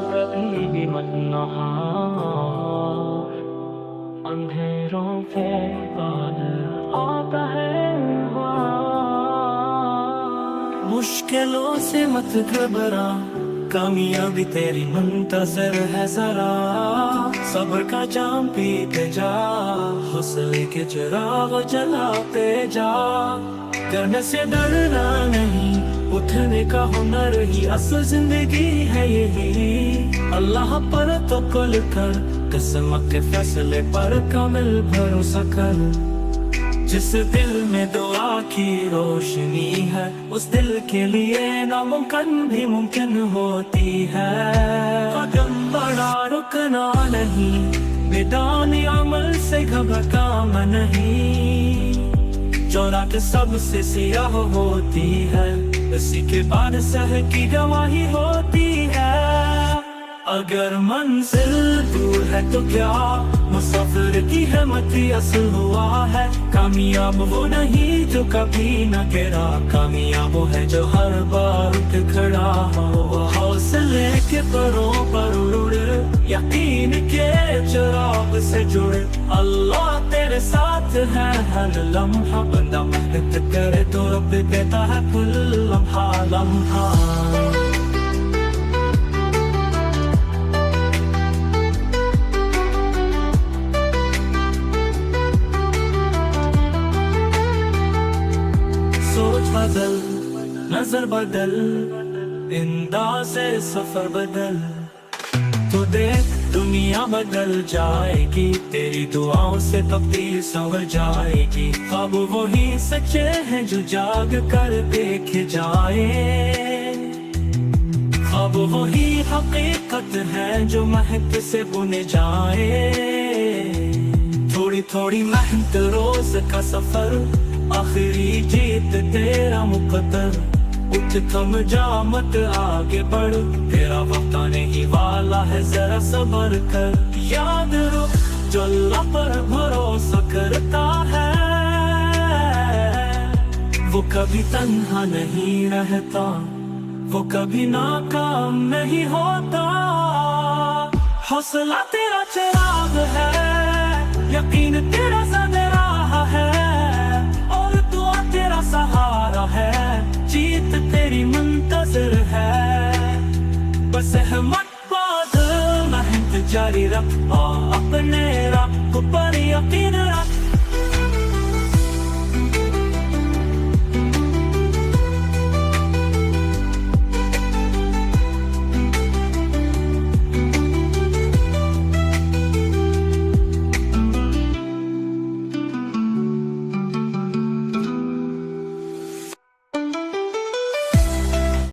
कभी मत नहार, अंधेरों के बाद आता है बहार। मुश्किलों से मत घबरा, कामयाबी तेरी मुंतजर है जरा। सब्र का जाम पीते जा, हौसले के चिराग जलाते जा। डरने से डरना नहीं, उठने का हुनर ही असल जिंदगी है यही। अल्लाह पर तवक्कुल कर, किस्मत के फैसले पर कामिल भरोसा कर। जिस दिल में दुआ की रोशनी है, उस दिल के लिए नामुमकिन भी मुमकिन होती है। कदम बढ़ा रुकना नहीं, मैदान अमल से घबरा काम नहीं। चौराट सबसे सियाह होती है, इसी के बाद सह की गवाही होती है। अगर मंजिल दूर है तो क्या, मुसाफिर की हिम्मत असल हुआ है। कामयाब वो नहीं जो कभी न गिरा, कामयाब वो है जो हर बार उठ खड़ा हो। हौसले के परों पर उड़, यकीन के चिराग से जुड़। अल्लाह तेरे साथ है हर लम्हा, बंदा मेहनत करे तो रब देता है फल लम्हा लम्हा। सोच बदल, नजर बदल, अंदाज़े सफर बदल, तो देख दुनिया बदल जाएगी। तेरी दुआओं से तब्दील संवर जाएगी। अब वही सच्चे हैं जो जाग कर देख जाए। अब वही हकीकत है जो महक से बुने जाए। थोड़ी थोड़ी मेहनत रोज का सफर, आखिरी जीत तेरा मुकद्दर। उठ थम जा मत आगे बढ़, तेरा वक्त आने ही वाला है, जरा सब्र कर। याद रख जो अल्लाह पर भरोसा करता है, वो कभी तन्हा नहीं रहता, वो कभी नाकाम नहीं होता। हौसला तेरा चिराग है, यकीन तेरा ज़राह है, और दुआ तेरा सहारा है। जीत तेरी मुंतज़र है, बस हिम्मत बांध, मेहनत जारी रख और अपने रब पर यकीन रख।